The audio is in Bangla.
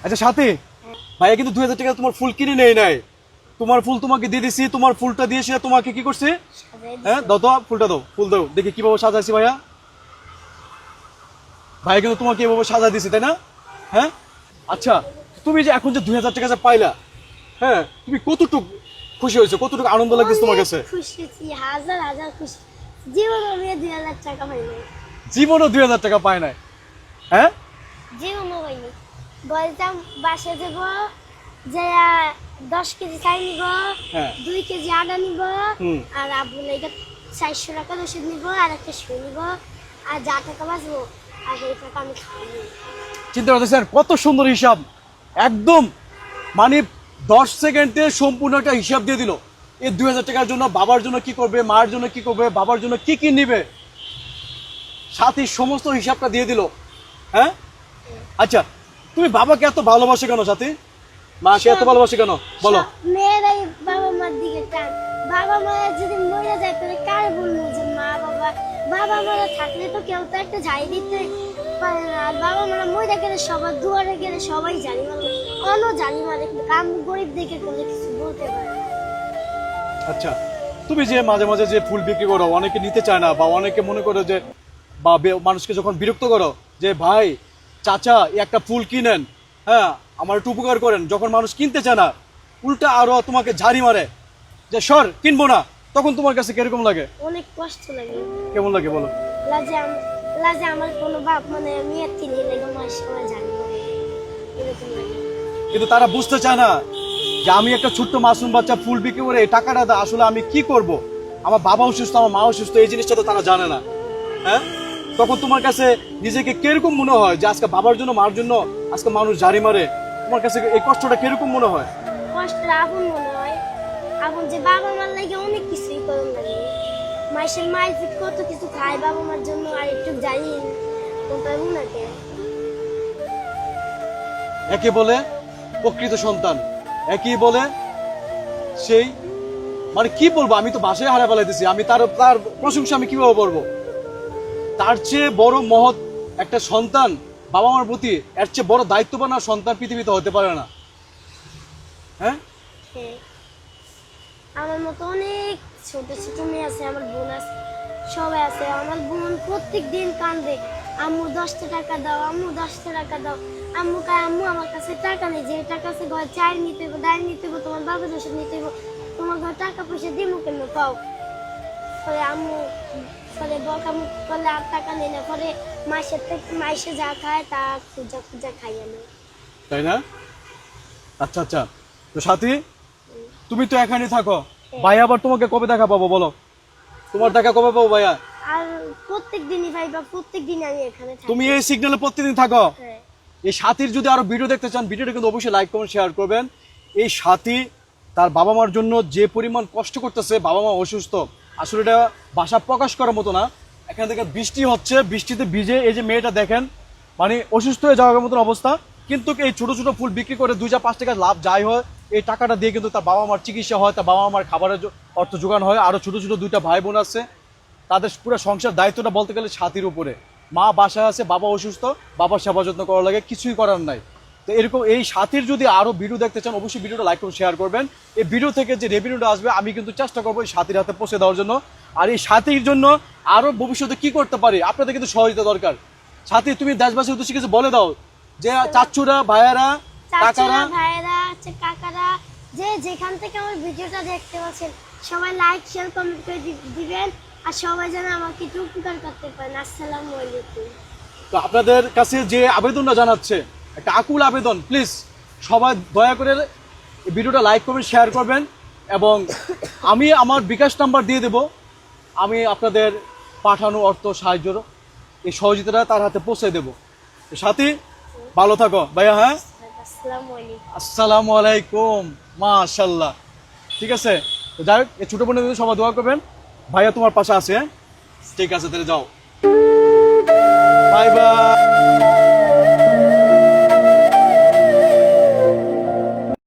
আচ্ছা সাথী, ভাইয়া কিন্তু 2000 টাকা তোমার ফুল কিনে নেই নাই। তোমার ফুল তোমাকে দিয়ে দিছি, তোমার ফুলটা দিয়ে সে তোমাকে কি করছে? হ্যাঁ দাও তো, ফুলটা দাও, ফুল দাও দেখি কিভাবে সাজাইছি ভাইয়া। ভাইয়া কিন্তু তোমাকে এভাবে সাজা দিছি, তাই না? হ্যাঁ আচ্ছা, তুমি যে এখন যে 2000 টাকা যে পাইলা, হ্যাঁ তুমি কতটুকু খুশি হয়েছে, কতটুকু আনন্দ লাগতেছে তোমার কাছে? খুশি, হাজার হাজার খুশি। জীবনে আমি 2000 টাকা পাইনি, জীবনও 2000 টাকা পায় নাই। হ্যাঁ জীবনও পাইনি। বলতাম বাসা যাব, যে 10 কেজি চাই নিব, হ্যাঁ 2 কেজি আদা নিব, হুম আর আব্বু লাগে 400 টাকা রসিদ নিব, আর একটা শু নিব, আর যা টাকা বাঁচবো আর এই টাকা আমি খাওয়াবো। চিন্তা করতেছেন কত সুন্দর হিসাব, একদম মানে 10 সেকেন্ডে সম্পূর্ণ একটা হিসাব দিয়ে দিল। এই 2000 টাকার জন্য বাবার জন্য কি করবে, মার জন্য কি করবে, বাবার জন্য কি কি নিবে, সাথে সমস্ত হিসাবটা দিয়ে দিল। হ্যাঁ আচ্ছা, তুমি বাবাকে এত ভালোবাসে কেন সাথী? মাকে এত ভালোবাসে কেন বলো? মেয়েরাই বাবা মার দিকে টান। বাবা মা যদি মরে যায় তাহলে কার বলবো যে মা বাবা? বাবা মারা থাকলে তো কেউ তো একটা ঝাই দিতে পারে না। আর বাবা মারা মরে গেলে সবার দুয়ারে গেলে সবাই জানি মারে, অন্য জানি মারে, কিন্তু আমি গরিব দেখে কোনো কিছু বলতে পারে না। আচ্ছা, তুমি যে মাঝে মাঝে যে ফুল বিক্রি করো, অনেকে নিতে চায় না, বা অনেকে মনে করে যে, বা মানুষকে যখন বিরক্ত করো যে ভাই চাচা একটা ফুল কিনেন, হ্যাঁ আমার একটু উপকার করেন, যখন মানুষ কিনতে চায় না উল্টা আরো তোমাকে ঝাড়ি মারে যে সর কিনবো না, তখন তোমার কাছে কিরকম লাগে? অনেক কষ্ট লাগে। কেমন লাগে বলো? লাজে আমার কোনো বাপ মানে মেয়ের থেকে লেগে মাস সবাই জানি না, এরকম লাগে। কিন্তু তারা বুঝতে চায় না যে আমি একটা ছোট্ট মাসুম বাচ্চা ফুল বিক্রি করে এই টাকাটা আসলে আমি কি করব, আমার বাবা অসুস্থ, আমার মা অসুস্থ, এই জিনিসটা তো তারা জানে না। হ্যাঁ তখন তোমার কাছে নিজেকে কিরকম মনে হয় যে আজকে বাবার জন্য মার জন্য আজকে মানুষ ঝাড়ি মারে, তোমার কাছে এই কষ্টটা কিরকম মনে হয়? কষ্ট আপন মনে হয়, আপন যে বাবা মার লাগে অনেক কিছুই করুন লাগে। মাসের মায়ের যে কত কিছু খায় বাবা মার জন্য, আর একটু জানি কোনটা উনাকে। একে বলে প্রকৃত সন্তান, একই বলে সেই, মানে কি বলবো, আমি তো বাসায় হারা ফেলাইতেছি, আমি তার তার প্রশংসা আমি কিভাবে করবো? তার চেয়ে বড় মহৎ একটা সন্তান বাবা মার প্রতি, এর চেয়ে বড় দায়িত্ববান আর সন্তান পৃথিবীতে হতে পারে না। হ্যাঁ হ্যাঁ, আমার মতো অনেক ছোট ছোট মেয়ে আছে, আমার বোন আছে, সবাই আছে। আমার বোন প্রত্যেক দিন কান্দে, আম্মু 10টা টাকা দাও, আম্মু 10টা টাকা দাও। আম্মু কয় আম্মু আমার কাছে টাকা নেই, যে টাকা আছে ঘর চাল নিতে হবে, ডাল নিতে হবে, তোমার বাবার ওষুধ নিতে হবে, তোমার ঘর টাকা পয়সা দিমু কেন পাও? পরে আম্মু পরে বকামু করলে আর টাকা নেই না, পরে মাসে যা খায় তা খুঁজা খুঁজা খাইয়ে নেয়। তাই না? আচ্ছা আচ্ছা, তো সাথী তুমি তো এখানে থাকো, ভাই আবার তোমাকে কবে দেখা পাবো বলো? তোমার দেখা কবে পাবো ভাইয়া? আর প্রত্যেক দিনই ভাই বা প্রত্যেক দিন আমি এখানে থাকি। তুমি এই সিগন্যালে প্রতিদিন থাকো? হ্যাঁ। এই সাথীর যদি আরো ভিডিও দেখতে চান, ভিডিওটা কিন্তু অবশ্যই লাইক কমেন্ট শেয়ার করবেন। এই সাথী তার বাবা মার জন্য যে পরিমাণ কষ্ট করতেছে, বাবা মা অসুস্থ, আসলে এটা ভাষা প্রকাশ করার মতো না। এখানে থেকে বৃষ্টি হচ্ছে, বৃষ্টিতে ভিজে এই যে মেয়েটা দেখেন, মানে অসুস্থ হয়ে যাওয়ার মতন অবস্থা, কিন্তু এই ছোট ছোট ফুল বিক্রি করে 2-5 টাকা লাভ যাই হয়, এই টাকাটা দিয়ে কিন্তু তার বাবা মার চিকিৎসা হয়, তার বাবা মার খাবারের অর্থ যোগান হয়। আরো ছোট ছোট 2টা ভাই বোন আছে, তাদের পুরো সংসার দায়িত্বটা বলতে গেলে সাথীর উপরে। মা বাসায় আছে, বাবা অসুস্থ, বাবার সেবা যত্ন করা লাগে, কিছুই করার নাই। তো এরকম এই সাথীর যদি আরো ভিডিও দেখতে চান, অবশ্যই ভিডিওটা লাইক করে শেয়ার করবেন। এই ভিডিও থেকে যে রেভিনিউটা আসবে আমি কিন্তু চেষ্টা করবো এই সাথীর হাতে পৌঁছে দেওয়ার জন্য। আর এই সাথীর জন্য আরো ভবিষ্যতে কি করতে পারি, আপনাদের কিন্তু সহযোগিতা দরকার। সাথী তুমি দেশবাসীর উদ্দেশ্যে কিছু বলে দাও, যে চাচুরা ভাইয়ারা কাকারা, চাচারা ভাইয়েরা আছে, কাকারা, যে যেখান থেকে আমার ভিডিওটা দেখতে পাচ্ছেন সবাই লাইক শেয়ার কমেন্ট করে দিবেন, আর সবাই যেন আমাকে একটু উপকার করতে পারেন। আসসালামু আলাইকুম। তো আপনাদের কাছে যে আবেদনটা জানাচ্ছে, একটা আকুল আবেদন, প্লিজ সবাই দয়া করে এই ভিডিওটা লাইক করবেন, শেয়ার করবেন, এবং আমি আমার বিকাশ নাম্বার দিয়ে দেব, আমি আপনাদের পাঠানো অর্থ সাহায্য এই সহযোগিতাটা তার হাতে পৌঁছে দেবো। সাথী ভালো থাকো ভাইয়া। হ্যাঁ আসসালামু আলাইকুম। আসসালামু আলাইকুম, মাশাআল্লাহ। ঠিক আছে, তো যাই হোক, এই ছোট বোনের জন্য সবাই দোয়া করবেন, ভাইয়া তোমার পাশে আছে। হ্যাঁ ঠিক আছে, তাহলে যাও, বাই বাই।